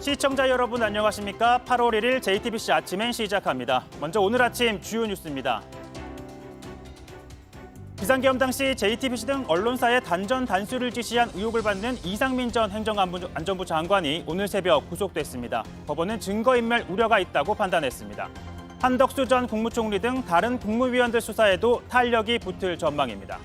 시청자 여러분 안녕하십니까? 8월 1일 JTBC 아침엔 시작합니다. 먼저 오늘 아침 주요 뉴스입니다. 비상계엄 당시 JTBC 등 언론사에 단전 단수를 지시한 의혹을 받는 이상민 전 행정안전부 장관이 오늘 새벽 구속됐습니다. 법원은 증거인멸 우려가 있다고 판단했습니다. 한덕수 전 국무총리 등 다른 국무위원들 수사에도 탄력이 붙을 전망입니다.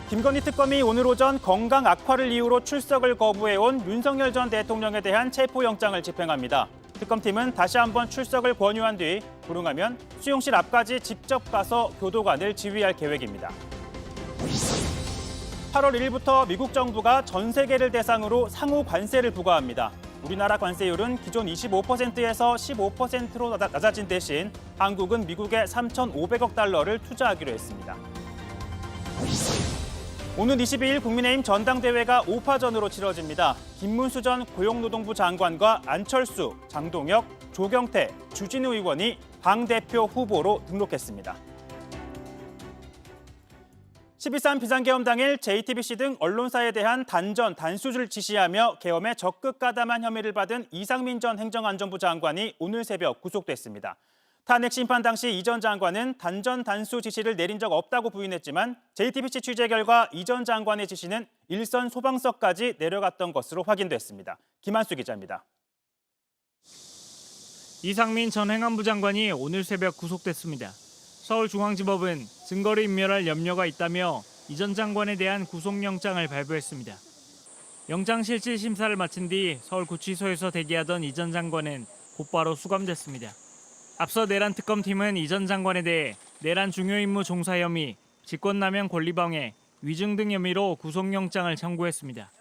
김건희 특검이 오늘 오전 건강 악화를 이유로 출석을 거부해온 윤석열 전 대통령에 대한 체포영장을 집행합니다. 특검팀은 다시 한번 출석을 권유한 뒤 불응하면 수용실 앞까지 직접 가서 교도관을 지휘할 계획입니다. 8월 1일부터 미국 정부가 전 세계를 대상으로 상호 관세를 부과합니다. 우리나라 관세율은 기존 25%에서 15%로 낮아진 대신 한국은 미국에 3,500억 달러를 투자하기로 했습니다. 오는 22일 국민의힘 전당대회가 5파전으로 치러집니다. 김문수 전 고용노동부 장관과 안철수, 장동혁, 조경태, 주진우 의원이 당대표 후보로 등록했습니다. 12.3 비상계엄 당일 JTBC 등 언론사에 대한 단전, 단수를 지시하며 계엄에 적극 가담한 혐의를 받은 이상민 전 행정안전부 장관이 오늘 새벽 구속됐습니다. 탄핵 심판 당시 이 전 장관은 단전 단수 지시를 내린 적 없다고 부인했지만 JTBC 취재 결과 이 전 장관의 지시는 일선 소방서까지 내려갔던 것으로 확인됐습니다. 김한수 기자입니다. 이상민 전 행안부 장관이 오늘 새벽 구속됐습니다. 서울중앙지법은 증거를 인멸할 염려가 있다며 이 전 장관에 대한 구속영장을 발부했습니다. 영장 실질 심사를 마친 뒤 서울구치소에서 대기하던 이 전 장관은 곧바로 수감됐습니다. 앞서 내란 특검팀은 이 전 장관에 대해 내란 중요 임무 종사 혐의, 직권남용 권리방해, 위증 등 혐의로 구속영장을 청구했습니다.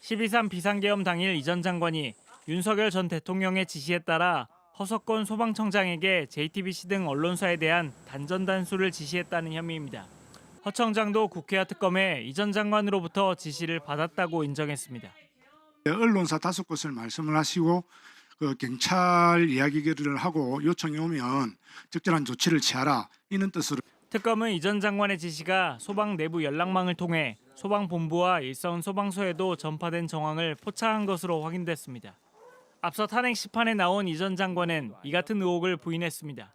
12.3 비상계엄 당일 이 전 장관이 윤석열 전 대통령의 지시에 따라 허석권 소방청장에게 JTBC 등 언론사에 대한 단전 단수를 지시했다는 혐의입니다. 허 청장도 국회와 특검에 이 전 장관으로부터 지시를 받았다고 인정했습니다. 언론사 5곳을 말씀을 하시고 경찰 이야기를 하고 요청이 오면 적절한 조치를 취하라 이런 뜻으로. 특검은 이 전 장관의 지시가 소방 내부 연락망을 통해 소방본부와 일선 소방서에도 전파된 정황을 포착한 것으로 확인됐습니다. 앞서 탄핵 심판에 나온 이 전 장관은 이 같은 의혹을 부인했습니다.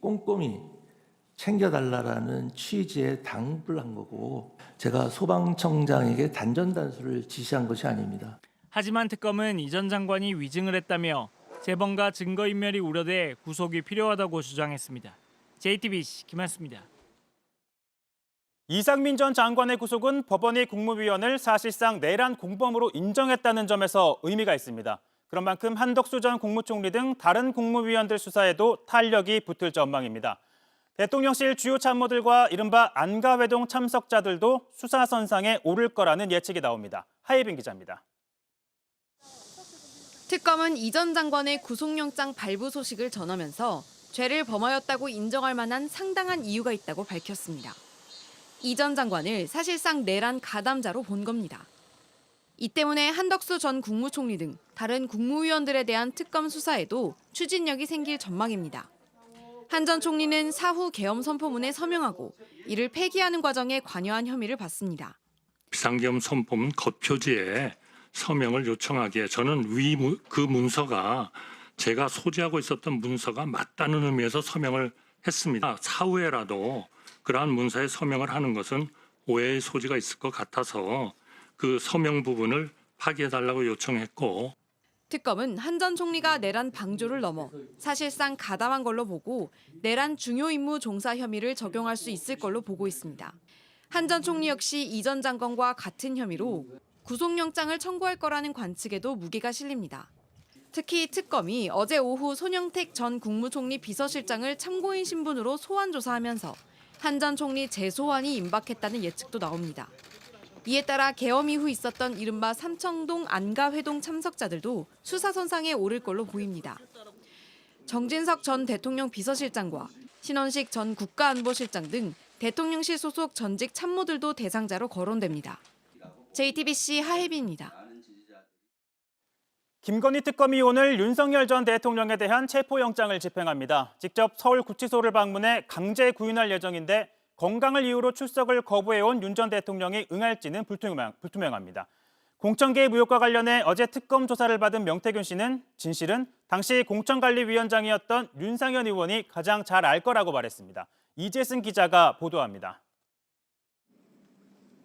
꼼꼼히 챙겨달라는 취지에 당부를 한 거고 제가 소방청장에게 단전 단수를 지시한 것이 아닙니다. 하지만 특검은 이 전 장관이 위증을 했다며 재범과 증거인멸이 우려돼 구속이 필요하다고 주장했습니다. JTBC 김한수입니다. 이상민 전 장관의 구속은 법원이 국무위원을 사실상 내란 공범으로 인정했다는 점에서 의미가 있습니다. 그런 만큼 한덕수 전 국무총리 등 다른 국무위원들 수사에도 탄력이 붙을 전망입니다. 대통령실 주요 참모들과 이른바 안가회동 참석자들도 수사선상에 오를 거라는 예측이 나옵니다. 하예빈 기자입니다. 특검은 이 전 장관의 구속영장 발부 소식을 전하면서 죄를 범하였다고 인정할 만한 상당한 이유가 있다고 밝혔습니다. 이 전 장관을 사실상 내란 가담자로 본 겁니다. 이 때문에 한덕수 전 국무총리 등 다른 국무위원들에 대한 특검 수사에도 추진력이 생길 전망입니다. 한 전 총리는 사후 계엄 선포문에 서명하고 이를 폐기하는 과정에 관여한 혐의를 받습니다. 비상계엄 선포문 겉표지에 서명을 요청하기에 저는 그 문서가 제가 소지하고 있었던 문서가 맞다는 의미에서 서명을 했습니다. 사후에라도 그러한 문서에 서명을 하는 것은 오해의 소지가 있을 것 같아서 그 서명 부분을 파기해달라고 요청했고. 특검은 한 전 총리가 내란 방조를 넘어 사실상 가담한 걸로 보고 내란 중요 임무 종사 혐의를 적용할 수 있을 걸로 보고 있습니다. 한 전 총리 역시 이 전 장관과 같은 혐의로 구속영장을 청구할 거라는 관측에도 무게가 실립니다. 특히 특검이 어제 오후 손영택 전 국무총리 비서실장을 참고인 신분으로 소환 조사하면서 한 전 총리 재소환이 임박했다는 예측도 나옵니다. 이에 따라 계엄 이후 있었던 이른바 삼청동 안가회동 참석자들도 수사선상에 오를 걸로 보입니다. 정진석 전 대통령 비서실장과 신원식 전 국가안보실장 등 대통령실 소속 전직 참모들도 대상자로 거론됩니다. JTBC 하혜빈입니다. 김건희 특검이 오늘 윤석열 전 대통령에 대한 체포영장을 집행합니다. 직접 서울구치소를 방문해 강제 구인할 예정인데 건강을 이유로 출석을 거부해온 윤 전 대통령이 응할지는 불투명합니다. 공천 개입 의혹과 관련해 어제 특검 조사를 받은 명태균 씨는 진실은 당시 공천관리위원장이었던 윤상현 의원이 가장 잘 알 거라고 말했습니다. 이재승 기자가 보도합니다.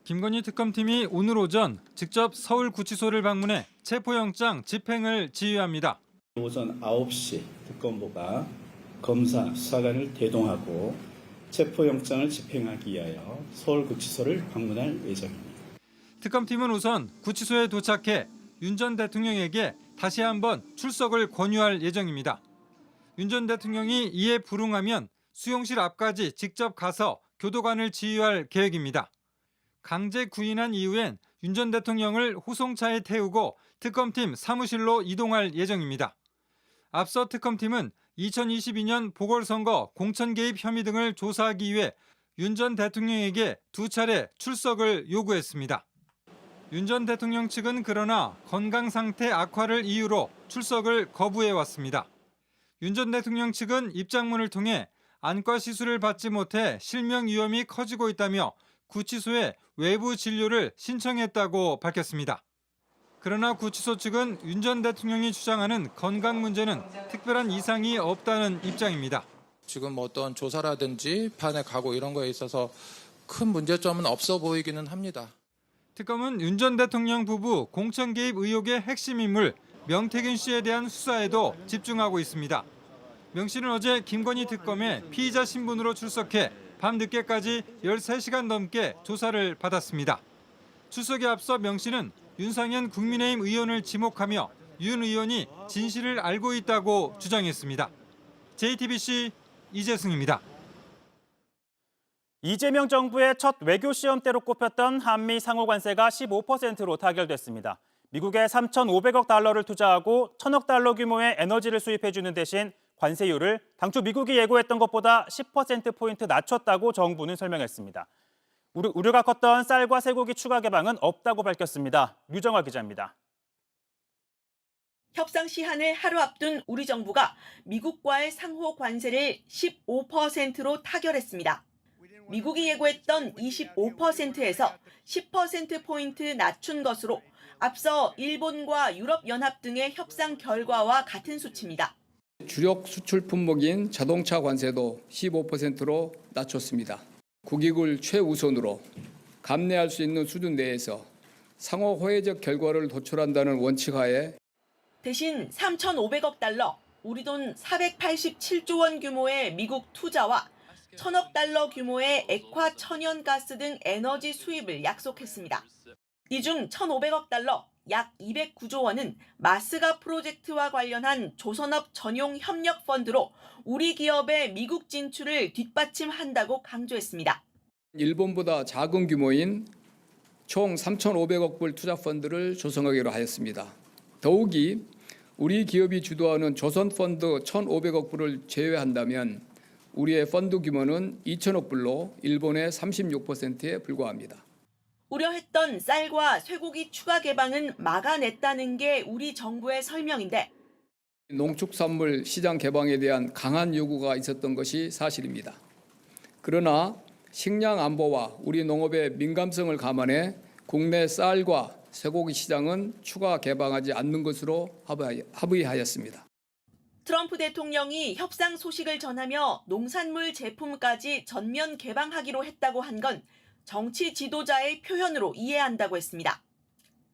김건희 특검팀이 오늘 오전 직접 서울구치소를 방문해 체포영장 집행을 지휘합니다. 오전 9시 특검보가 검사, 수사관을 대동하고 체포영장을 집행하기 위하여 서울구치소를 방문할 예정입니다. 특검팀은 우선 구치소에 도착해 윤 전 대통령에게 다시 한번 출석을 권유할 예정입니다. 윤 전 대통령이 이에 불응하면 수용실 앞까지 직접 가서 교도관을 지휘할 계획입니다. 강제 구인한 이후엔 윤 전 대통령을 호송차에 태우고 특검팀 사무실로 이동할 예정입니다. 앞서 특검팀은 2022년 보궐선거 공천 개입 혐의 등을 조사하기 위해 윤 전 대통령에게 2차례 출석을 요구했습니다. 윤 전 대통령 측은 그러나 건강 상태 악화를 이유로 출석을 거부해왔습니다. 윤 전 대통령 측은 입장문을 통해 안과 시술을 받지 못해 실명 위험이 커지고 있다며 구치소에 외부 진료를 신청했다고 밝혔습니다. 그러나 구치소 측은 윤 전 대통령이 주장하는 건강 문제는 특별한 이상이 없다는 입장입니다. 지금 뭐 어떤 조사라든지 판에 가고 이런 거에 있어서 큰 문제점은 없어 보이기는 합니다. 특검은 윤 전 대통령 부부 공천 개입 의혹의 핵심 인물 명태균 씨에 대한 수사에도 집중하고 있습니다. 명 씨는 어제 김건희 특검에 피의자 신분으로 출석해 밤늦게까지 13시간 넘게 조사를 받았습니다. 출석에 앞서 명 씨는 윤상현 국민의힘 의원을 지목하며 윤 의원이 진실을 알고 있다고 주장했습니다. JTBC 이재승입니다. 이재명 정부의 첫 외교 시험대로 꼽혔던 한미 상호 관세가 15%로 타결됐습니다. 미국에 3,500억 달러를 투자하고 1,000억 달러 규모의 에너지를 수입해주는 대신 관세율을 당초 미국이 예고했던 것보다 10%포인트 낮췄다고 정부는 설명했습니다. 우려가 컸던 쌀과 쇠고기 추가 개방은 없다고 밝혔습니다. 류정화 기자입니다. 협상 시한을 하루 앞둔 우리 정부가 미국과의 상호 관세를 15%로 타결했습니다. 미국이 예고했던 25%에서 10%포인트 낮춘 것으로 앞서 일본과 유럽연합 등의 협상 결과와 같은 수치입니다. 주력 수출 품목인 자동차 관세도 15%로 낮췄습니다. 국익을 최우선으로 감내할 수 있는 수준 내에서 상호 호혜적 결과를 도출한다는 원칙하에 대신 3,500억 달러, 우리 돈 487조 원 규모의 미국 투자와 1,000억 달러 규모의 액화 천연가스 등 에너지 수입을 약속했습니다. 이 중 1,500억 달러, 약 209조 원은 마스가 프로젝트와 관련한 조선업 전용 협력 펀드로 우리 기업의 미국 진출을 뒷받침한다고 강조했습니다. 일본보다 작은 규모인 총 3,500억 불 투자 펀드를 조성하기로 하였습니다. 더욱이 우리 기업이 주도하는 조선 펀드 1,500억 불을 제외한다면 우리의 펀드 규모는 2천억 불로 일본의 36%에 불과합니다. 우려했던 쌀과 쇠고기 추가 개방은 막아냈다는 게 우리 정부의 설명인데 농축산물 시장 개방에 대한 강한 요구가 있었던 것이 사실입니다. 그러나 식량 안보와 우리 농업의 민감성을 감안해 국내 쌀과 쇠고기 시장은 추가 개방하지 않는 것으로 합의하였습니다. 트럼프 대통령이 협상 소식을 전하며 농산물 제품까지 전면 개방하기로 했다고 한 건 정치 지도자의 표현으로 이해한다고 했습니다.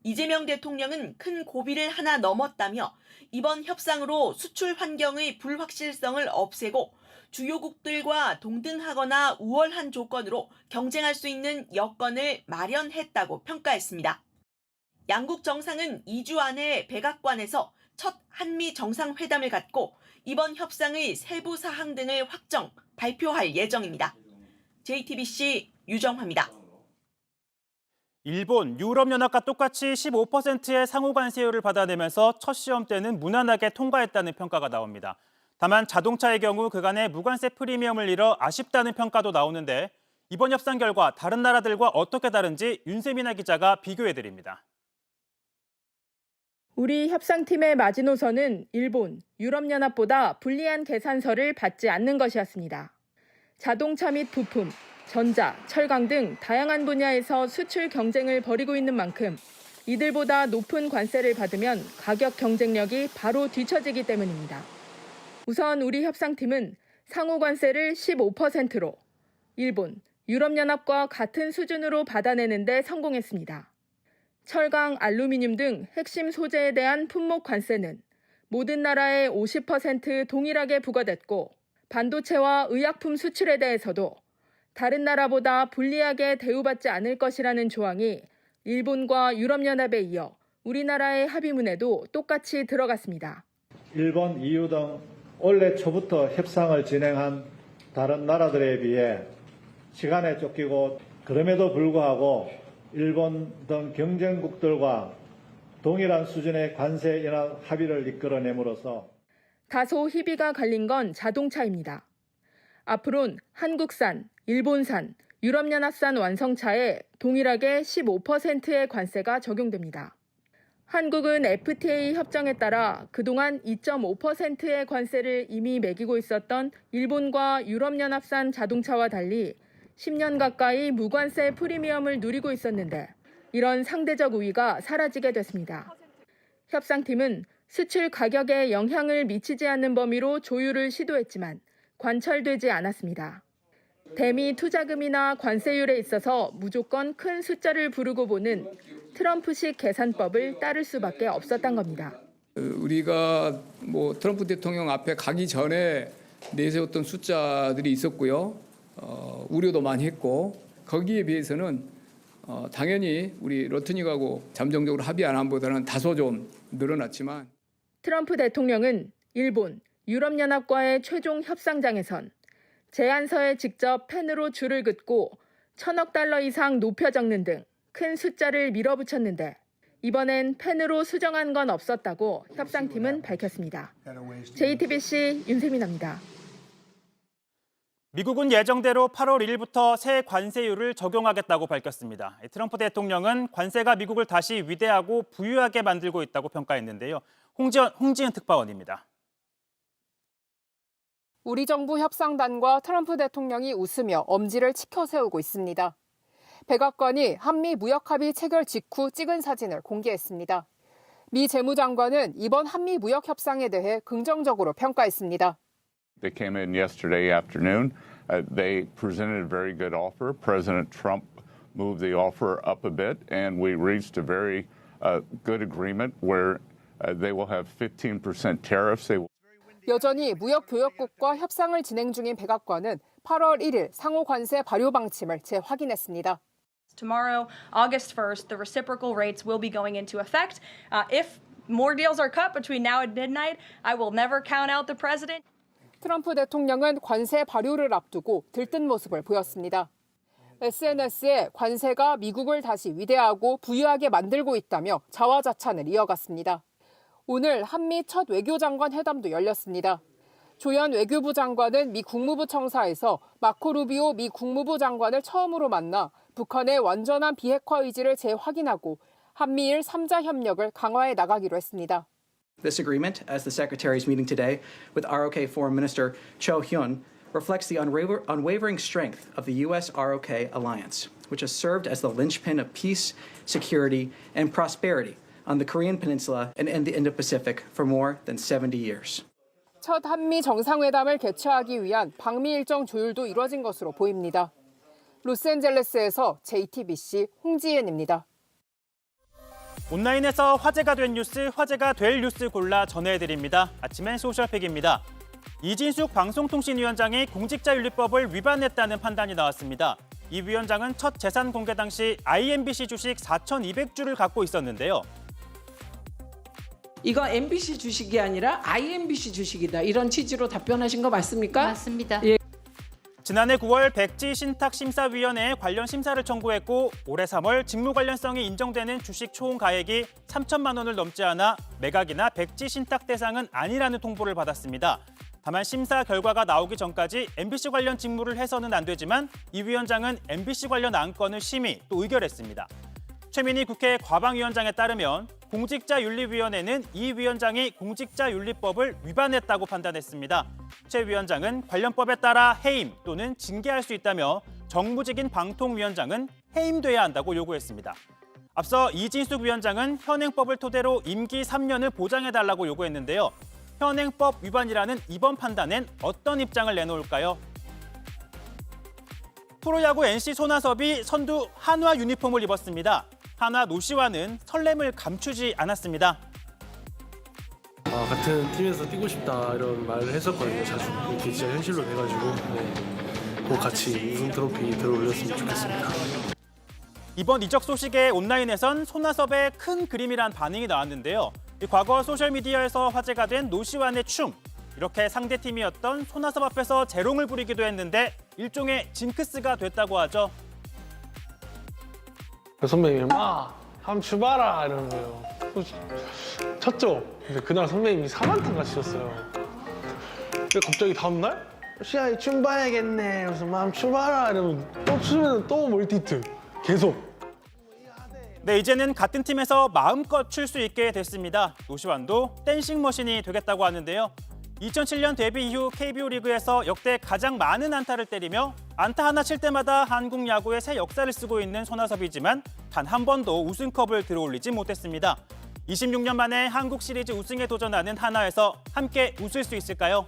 이재명 대통령은 큰 고비를 하나 넘었다며 이번 협상으로 수출 환경의 불확실성을 없애고 주요국들과 동등하거나 우월한 조건으로 경쟁할 수 있는 여건을 마련했다고 평가했습니다. 양국 정상은 2주 안에 백악관에서 첫 한미 정상회담을 갖고 이번 협상의 세부 사항 등을 발표할 예정입니다. JTBC 유정화입니다. 일본, 유럽연합과 똑같이 15%의 상호 관세율을 받아내면서 첫 시험 때는 무난하게 통과했다는 평가가 나옵니다. 다만 자동차의 경우 그간의 무관세 프리미엄을 잃어 아쉽다는 평가도 나오는데 이번 협상 결과 다른 나라들과 어떻게 다른지 윤세민아 기자가 비교해드립니다. 우리 협상팀의 마지노선은 일본, 유럽연합보다 불리한 계산서를 받지 않는 것이었습니다. 자동차 및 부품, 전자, 철강 등 다양한 분야에서 수출 경쟁을 벌이고 있는 만큼 이들보다 높은 관세를 받으면 가격 경쟁력이 바로 뒤처지기 때문입니다. 우선 우리 협상팀은 상호 관세를 15%로 일본, 유럽연합과 같은 수준으로 받아내는 데 성공했습니다. 철강, 알루미늄 등 핵심 소재에 대한 품목 관세는 모든 나라에 50% 동일하게 부과됐고 반도체와 의약품 수출에 대해서도 다른 나라보다 불리하게 대우받지 않을 것이라는 조항이 일본과 유럽연합에 이어 우리나라의 합의문에도 똑같이 들어갔습니다. 일본, EU 등 올해 초부터 협상을 진행한 다른 나라들에 비해 시간에 쫓기고 그럼에도 불구하고 일본 등 경쟁국들과 동일한 수준의 관세 인하 합의를 이끌어냄으로써 다소 희비가 갈린 건 자동차입니다. 앞으로는 한국산, 일본산, 유럽연합산 완성차에 동일하게 15%의 관세가 적용됩니다. 한국은 FTA 협정에 따라 그동안 2.5%의 관세를 이미 매기고 있었던 일본과 유럽연합산 자동차와 달리 10년 가까이 무관세 프리미엄을 누리고 있었는데 이런 상대적 우위가 사라지게 됐습니다. 협상팀은 수출 가격에 영향을 미치지 않는 범위로 조율을 시도했지만 관철되지 않았습니다. 대미 투자금이나 관세율에 있어서 무조건 큰 숫자를 부르고 보는 트럼프식 계산법을 따를 수밖에 없었던 겁니다. 우리가 트럼프 대통령 앞에 가기 전에 내세웠던 숫자들이 있었고요. 우려도 많이 했고 거기에 비해서는 당연히 우리 러트닉하고 잠정적으로 합의 안 한보다는 다소 좀 늘어났지만 트럼프 대통령은 일본, 유럽연합과의 최종 협상장에선 제안서에 직접 펜으로 줄을 긋고 1,000억 달러 이상 높여 적는 등 큰 숫자를 밀어붙였는데 이번엔 펜으로 수정한 건 없었다고 협상팀은 밝혔습니다. JTBC 윤세민입니다. 미국은 예정대로 8월 1일부터 새 관세율을 적용하겠다고 밝혔습니다. 트럼프 대통령은 관세가 미국을 다시 위대하고 부유하게 만들고 있다고 평가했는데요. 홍지은 특파원입니다. 우리 정부 협상단과 트럼프 대통령이 웃으며 엄지를 치켜세우고 있습니다. 백악관이 한미 무역합의 체결 직후 찍은 사진을 공개했습니다. 미 재무장관은 이번 한미 무역 협상에 대해 긍정적으로 평가했습니다. They came in yesterday afternoon. They presented a very good offer. President Trump moved the offer up a bit, and we reached a very good agreement where they will have 15% tariffs. 여전히 무역교역국과 협상을 진행 중인 백악관은 8월 1일 상호 관세 발효 방침을 재확인했습니다. Tomorrow, August 1st, the reciprocal rates will be going into effect. If more deals are cut between now and midnight, I will never count out the president. 트럼프 대통령은 관세 발효를 앞두고 들뜬 모습을 보였습니다. SNS에 관세가 미국을 다시 위대하고 부유하게 만들고 있다며 자화자찬을 이어갔습니다. 오늘 한미 첫 외교장관 회담도 열렸습니다. 조현 외교부 장관은 미 국무부 청사에서 마코 루비오 미 국무부 장관을 처음으로 만나 북한의 완전한 비핵화 의지를 재확인하고 한미일 3자 협력을 강화해 나가기로 했습니다. This agreement, as the Secretary's meeting today with ROK Foreign Minister Cho Hyun, reflects the unwavering strength of the U.S.-ROK alliance, which has served as the linchpin of peace, security, and prosperity on the Korean Peninsula and in the Indo-Pacific for more than 70 years. 첫 한미 정상회담을 개최하기 위한 방미 일정 조율도 이뤄진 것으로 보입니다. 로스앤젤레스에서 JTBC 홍지은입니다. 온라인에서 화제가 된 뉴스, 화제가 될 뉴스 골라 전해드립니다. 아침엔 소셜팩입니다. 이진숙 방송통신위원장이 공직자윤리법을 위반했다는 판단이 나왔습니다. 이 위원장은 첫 재산 공개 당시 IMBC 주식 4,200주를 갖고 있었는데요. 이거 MBC 주식이 아니라 IMBC 주식이다. 이런 취지로 답변하신 거 맞습니까? 맞습니다. 예. 지난해 9월 백지신탁심사위원회에 관련 심사를 청구했고 올해 3월 직무 관련성이 인정되는 주식 총가액이 3천만 원을 넘지 않아 매각이나 백지신탁 대상은 아니라는 통보를 받았습니다. 다만 심사 결과가 나오기 전까지 MBC 관련 직무를 해서는 안 되지만 이 위원장은 MBC 관련 안건을 심의 또 의결했습니다. 최민희 국회 과방위원장에 따르면 공직자윤리위원회는 이 위원장이 공직자윤리법을 위반했다고 판단했습니다. 최 위원장은 관련법에 따라 해임 또는 징계할 수 있다며 정무직인 방통위원장은 해임돼야 한다고 요구했습니다. 앞서 이진숙 위원장은 현행법을 토대로 임기 3년을 보장해달라고 요구했는데요. 현행법 위반이라는 이번 판단엔 어떤 입장을 내놓을까요? 프로야구 NC 손아섭이 선두 한화 유니폼을 입었습니다. 한화 노시환은 설렘을 감추지 않았습니다. 같은 팀에서 뛰고 싶다 이런 말을 했었거든요. 자주 이렇게 진짜 현실로 돼가지고 꼭 같이 우승 트로피 들어올렸으면 좋겠습니다. 이번 이적 소식에 온라인에선 손아섭의 큰 그림이란 반응이 나왔는데요. 과거 소셜미디어에서 화제가 된 노시환의 춤. 이렇게 상대팀이었던 손아섭 앞에서 재롱을 부리기도 했는데 일종의 징크스가 됐다고 하죠. 선배님이 막 한번 출발아 이러는 거예요. 쳤죠. 근데 그날 선배님이 4만탄가 치셨어요. 근데 갑자기 다음날 시아이 춤 봐야겠네. 그래서 막 출발아 이러면 또 추면 또 멀티트 계속. 네, 이제는 같은 팀에서 마음껏 출 수 있게 됐습니다. 노시환도 댄싱 머신이 되겠다고 하는데요. 2007년 데뷔 이후 KBO 리그에서 역대 가장 많은 안타를 때리며 안타 하나 칠 때마다 한국 야구의 새 역사를 쓰고 있는 손아섭이지만 단 한 번도 우승컵을 들어올리지 못했습니다. 26년 만에 한국 시리즈 우승에 도전하는 한화에서 함께 웃을 수 있을까요?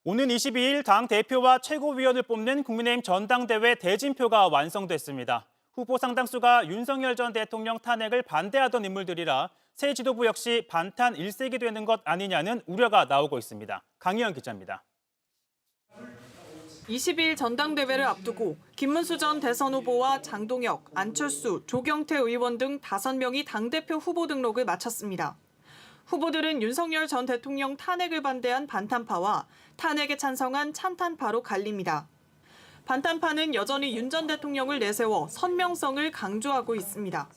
오는 22일 당 대표와 최고위원을 뽑는 국민의힘 전당대회 대진표가 완성됐습니다. 후보 상당수가 윤석열 전 대통령 탄핵을 반대하던 인물들이라 새 지도부 역시 반탄 일색이 되는 것 아니냐는 우려가 나오고 있습니다. 강희연 기자입니다. 22일 전당대회를 앞두고 김문수 전 대선 후보와 장동혁, 안철수, 조경태 의원 등 5명이 당대표 후보 등록을 마쳤습니다. 후보들은 윤석열 전 대통령 탄핵을 반대한 반탄파와 탄핵에 찬성한 찬탄파로 갈립니다. 반탄파는 여전히 윤 전 대통령을 내세워 선명성을 강조하고 있습니다.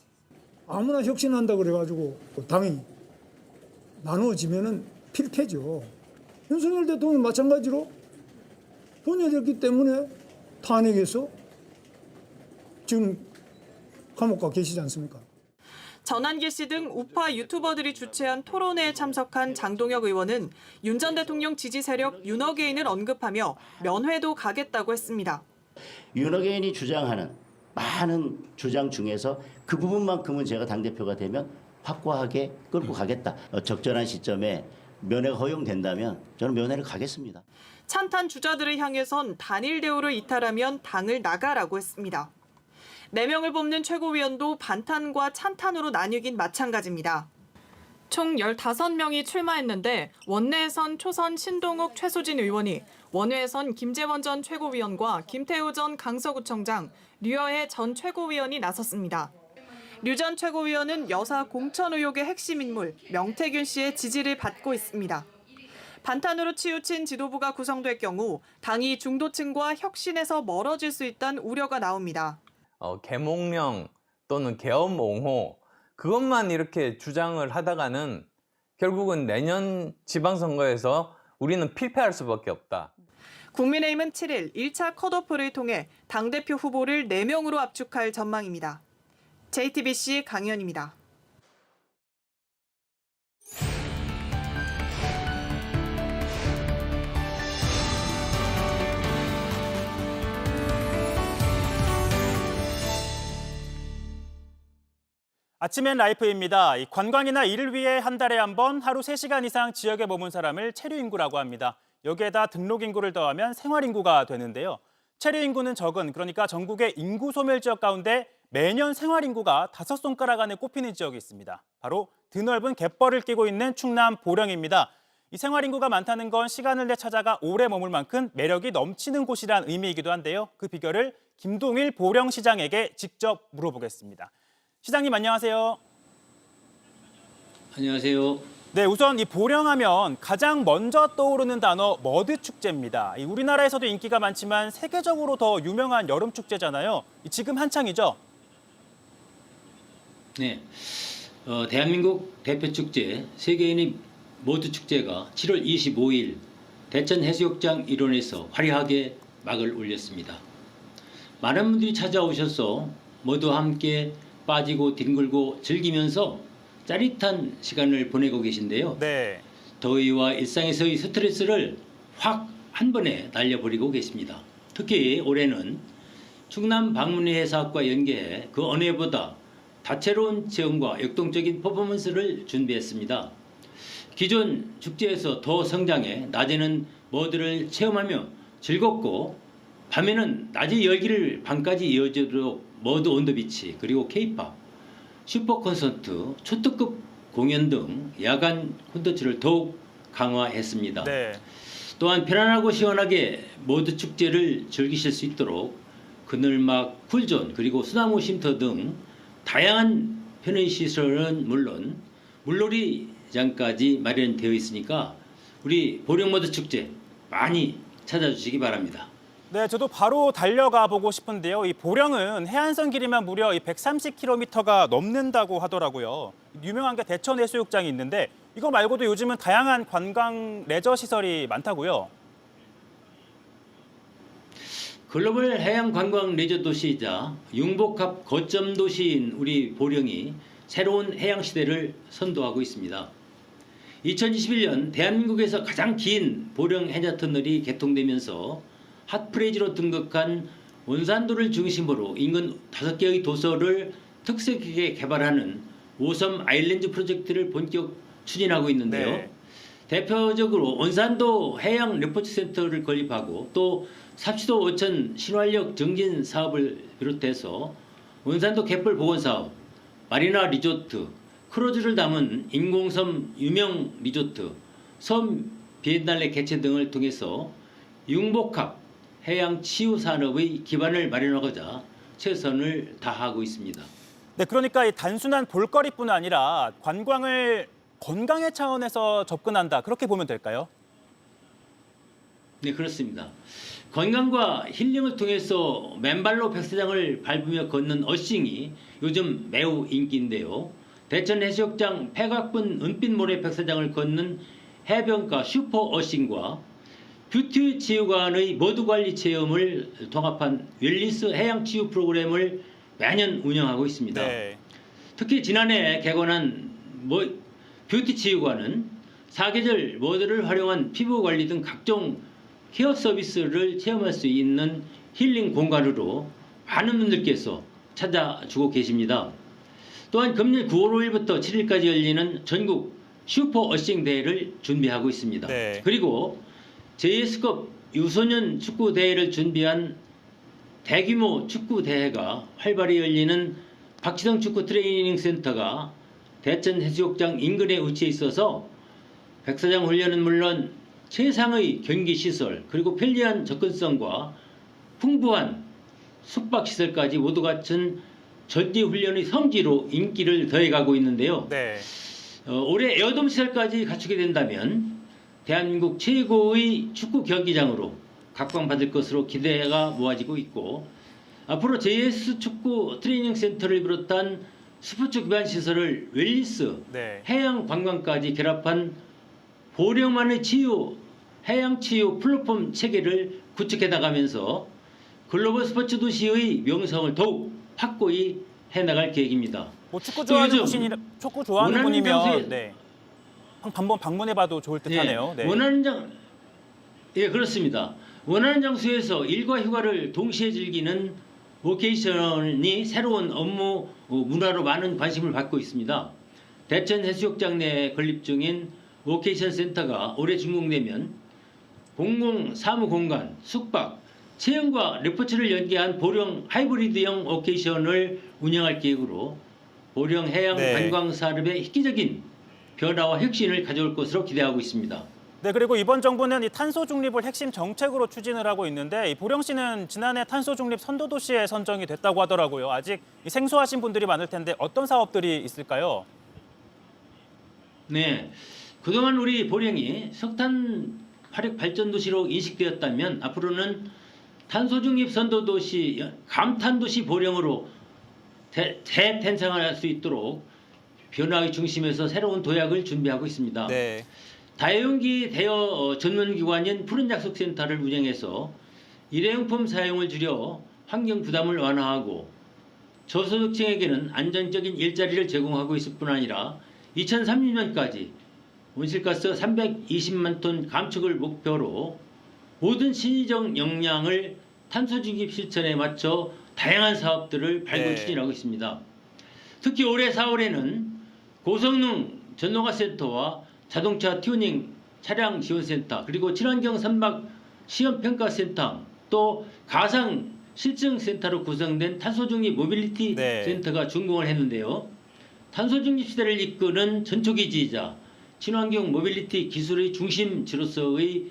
아무나 혁신한다 그래가지고 당이 나누어지면은 필패죠. 윤석열 대통령 마찬가지로 분열했기 때문에 탄핵해서 지금 감옥 가 계시지 않습니까? 전한길 씨 등 우파 유튜버들이 주최한 토론회에 참석한 장동혁 의원은 윤 전 대통령 지지 세력 윤어게인을 언급하며 면회도 가겠다고 했습니다. 윤어게인이 주장하는 많은 주장 중에서 그 부분만큼은 제가 당대표가 되면 확고하게 끌고 가겠다. 적절한 시점에 면회가 허용된다면 저는 면회를 가겠습니다. 찬탄 주자들을 향해선 단일 대우를 이탈하면 당을 나가라고 했습니다. 4명을 뽑는 최고위원도 반탄과 찬탄으로 나뉘긴 마찬가지입니다. 총 15명이 출마했는데 원내에선 초선 신동욱 최수진 의원이, 원외에선 김재원 전 최고위원과 김태우 전 강서구청장, 류여해 전 최고위원이 나섰습니다. 류 전 최고위원은 여사 공천 의혹의 핵심 인물 명태균 씨의 지지를 받고 있습니다. 반탄으로 치우친 지도부가 구성될 경우 당이 중도층과 혁신에서 멀어질 수 있다는 우려가 나옵니다. 계몽령 또는 계엄 옹호 그것만 이렇게 주장을 하다가는 결국은 내년 지방선거에서 우리는 필패할 수밖에 없다. 국민의힘은 7일 1차 컷오프를 통해 당대표 후보를 4명으로 압축할 전망입니다. JTBC 강희연입니다. 아침엔 라이프입니다. 관광이나 일을 위해 한 달에 한 번 하루 3시간 이상 지역에 머문 사람을 체류인구라고 합니다. 여기에다 등록인구를 더하면 생활인구가 되는데요. 체류인구는 적은, 그러니까 전국의 인구 소멸 지역 가운데 매년 생활인구가 5손가락 안에 꼽히는 지역이 있습니다. 바로 드넓은 갯벌을 끼고 있는 충남 보령입니다. 이 생활인구가 많다는 건 시간을 내 찾아가 오래 머물 만큼 매력이 넘치는 곳이란 의미이기도 한데요. 그 비결을 김동일 보령시장에게 직접 물어보겠습니다. 시장님 안녕하세요. 안녕하세요. 네, 우선 이 보령하면 가장 먼저 떠오르는 단어 머드 축제입니다. 우리나라에서도 인기가 많지만 세계적으로 더 유명한 여름 축제잖아요. 지금 한창이죠? 네, 대한민국 대표 축제 세계인의 머드 축제가 7월 25일 대천 해수욕장 일원에서 화려하게 막을 올렸습니다. 많은 분들이 찾아오셔서 머드와 함께 빠지고 뒹굴고 즐기면서 짜릿한 시간을 보내고 계신데요. 네. 더위와 일상에서의 스트레스를 확 한 번에 날려버리고 계십니다. 특히 올해는 충남 방문회 사업과 연계해 그 어느 해보다 다채로운 체험과 역동적인 퍼포먼스를 준비했습니다. 기존 축제에서 더 성장해 낮에는 뭐들을 체험하며 즐겁고 밤에는 낮의 열기를 밤까지 이어지도록 머드 온 더 비치 그리고 K-팝, 슈퍼 콘서트, 초특급 공연 등 야간 콘텐츠를 더욱 강화했습니다. 네. 또한 편안하고 시원하게 머드 축제를 즐기실 수 있도록 그늘막, 쿨존 그리고 소나무 쉼터 등 다양한 편의시설은 물론 물놀이장까지 마련되어 있으니까 우리 보령머드 축제 많이 찾아주시기 바랍니다. 네, 저도 바로 달려가 보고 싶은데요. 이 보령은 해안선 길이만 무려 130km가 넘는다고 하더라고요. 유명한 게 대천해수욕장이 있는데 이거 말고도 요즘은 다양한 관광 레저 시설이 많다고요. 글로벌 해양 관광 레저 도시이자 융복합 거점 도시인 우리 보령이 새로운 해양 시대를 선도하고 있습니다. 2021년 대한민국에서 가장 긴 보령 해저 터널이 개통되면서 핫프레이즈로 등극한 원산도를 중심으로 인근 5개의 도서를 특색 있게 개발하는 5섬 아일랜드 프로젝트를 본격 추진하고 있는데요. 네. 대표적으로 원산도 해양 레포츠 센터를 건립하고 또 삽시도 어천 신활력 정진 사업을 비롯해서 원산도 갯벌 복원 사업, 마리나 리조트, 크루즈를 담은 인공섬 유명 리조트, 섬 비엔날레 개최 등을 통해서 융복합 해양 치유 산업의 기반을 마련하고자 최선을 다하고 있습니다. 네, 그러니까 이 단순한 볼거리뿐 아니라 관광을 건강의 차원에서 접근한다. 그렇게 보면 될까요? 네, 그렇습니다. 건강과 힐링을 통해서 맨발로 백사장을 밟으며 걷는 어싱이 요즘 매우 인기인데요. 대천 해수욕장 백악분 은빛 모래 백사장을 걷는 해변가 슈퍼 어싱과 뷰티 치유관의 머드 관리 체험을 통합한 웰니스 해양 치유 프로그램을 매년 운영하고 있습니다. 네. 특히 지난해 개관한 뷰티 치유관은 사계절 머드를 활용한 피부 관리 등 각종 케어 서비스를 체험할 수 있는 힐링 공간으로 많은 분들께서 찾아주고 계십니다. 또한 금년 9월 5일부터 7일까지 열리는 전국 슈퍼 어싱 대회를 준비하고 있습니다. 네. 그리고 JS컵 유소년 축구 대회를 준비한 대규모 축구 대회가 활발히 열리는 박지성 축구 트레이닝 센터가 대천 해수욕장 인근에 위치해 있어서 백사장 훈련은 물론 최상의 경기 시설 그리고 편리한 접근성과 풍부한 숙박 시설까지 모두 갖춘 전지 훈련의 성지로 인기를 더해가고 있는데요. 네. 올해 에어돔 시설까지 갖추게 된다면 대한민국 최고의 축구 경기장으로 각광받을 것으로 기대가 모아지고 있고 앞으로 JS 축구 트레이닝 센터를 비롯한 스포츠 기반 시설을 웰니스, 네. 해양 관광까지 결합한 보령만의 치유, 해양 치유 플랫폼 체계를 구축해 나가면서 글로벌 스포츠 도시의 명성을 더욱 확고히 해나갈 계획입니다. 뭐 축구 좋아하는 분이면 네. 한번 방문해봐도 좋을 듯하네요. 네. 예, 그렇습니다. 원하는 장소에서 일과 휴가를 동시에 즐기는 워케이션이 새로운 업무 문화로 많은 관심을 받고 있습니다. 대천 해수욕장 내에 건립 중인 워케이션 센터가 올해 준공되면 공공 사무 공간, 숙박, 체험과 레포츠를 연계한 보령 하이브리드형 워케이션을 운영할 계획으로 보령 해양 네. 관광 산업의 획기적인 변화와 혁신을 가져올 것으로 기대하고 있습니다. 네, 그리고 이번 정부는 이 탄소 중립을 핵심 정책으로 추진을 하고 있는데 이 보령시는 지난해 탄소 중립 선도 도시에 선정이 됐다고 하더라고요. 아직 생소하신 분들이 많을 텐데 어떤 사업들이 있을까요? 네, 그동안 우리 보령이 석탄 화력 발전 도시로 인식되었다면 앞으로는 탄소 중립 선도 도시, 감탄 도시 보령으로 재탄생할 수 있도록 변화의 중심에서 새로운 도약을 준비하고 있습니다. 네. 다용기 대여 전문기관인 푸른약속센터를 운영해서 일회용품 사용을 줄여 환경 부담을 완화하고 저소득층에게는 안정적인 일자리를 제공하고 있을 뿐 아니라 2030년까지 온실가스 320만 톤 감축을 목표로 모든 신의적 역량을 탄소중립 실천에 맞춰 다양한 사업들을 발굴 추진하고 있습니다. 특히 올해 4월에는 고성능 전동화 센터와 자동차 튜닝 차량 지원센터, 그리고 친환경 선박 시험평가센터, 또 가상 실증센터로 구성된 탄소중립 모빌리티 센터가 준공을 했는데요. 탄소중립 시대를 이끄는 전초기지이자 친환경 모빌리티 기술의 중심지로서의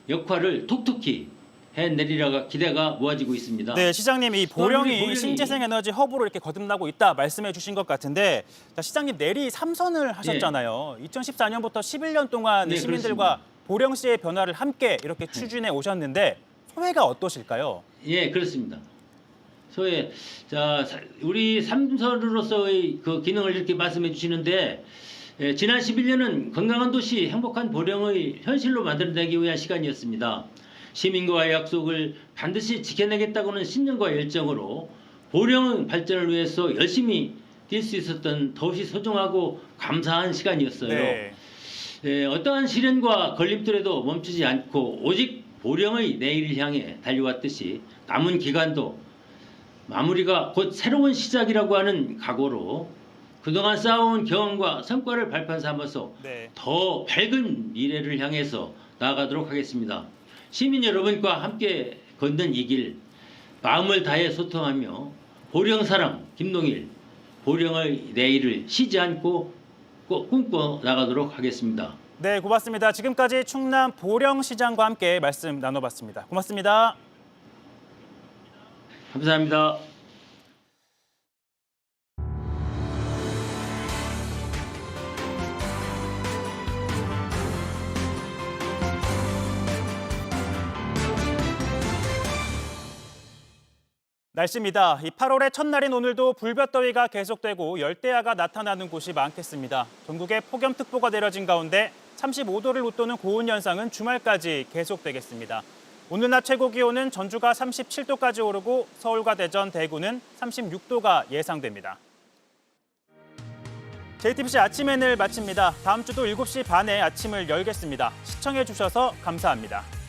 역할을 톡톡히 해내리라가 기대가 모아지고 있습니다. 네, 시장님, 이 보령이 신재생 에너지 허브로 이렇게 거듭나고 있다 말씀해 주신 것 같은데, 자, 시장님 내리 3선을 하셨잖아요. 2014년부터 11년 동안 네, 시민들과 그렇습니다. 보령시의 변화를 함께 이렇게 추진해 오셨는데 소회가 어떠실까요? 예, 그렇습니다. 소위 우리 3선으로서의 그 기능을 이렇게 말씀해 주시는데, 지난 11년은 건강한 도시, 행복한 보령의 현실로 만들어내기 위한 시간이었습니다. 시민과의 약속을 반드시 지켜내겠다고는 신념과 열정으로 보령 발전을 위해서 열심히 뛸 수 있었던 더없이 소중하고 감사한 시간이었어요. 어떠한 시련과 걸림돌에도 멈추지 않고 오직 보령의 내일을 향해 달려왔듯이 남은 기간도 마무리가 곧 새로운 시작이라고 하는 각오로 그동안 쌓아온 경험과 성과를 발판 삼아서 더 밝은 미래를 향해서 나아가도록 하겠습니다. 시민 여러분과 함께 걷는 이 길, 마음을 다해 소통하며 보령 사랑 김동일, 보령의 내일을 쉬지 않고 꼭 꿈꿔 나가도록 하겠습니다. 네, 고맙습니다. 지금까지 충남 보령시장과 함께 말씀 나눠봤습니다. 고맙습니다. 감사합니다. 날씨입니다. 이 8월의 첫날인 오늘도 불볕더위가 계속되고 열대야가 나타나는 곳이 많겠습니다. 전국에 폭염특보가 내려진 가운데 35도를 웃도는 고온 현상은 주말까지 계속되겠습니다. 오늘 낮 최고 기온은 전주가 37도까지 오르고 서울과 대전, 대구는 36도가 예상됩니다. JTBC 아침엔을 마칩니다. 다음 주도 7시 반에 아침을 열겠습니다. 시청해 주셔서 감사합니다.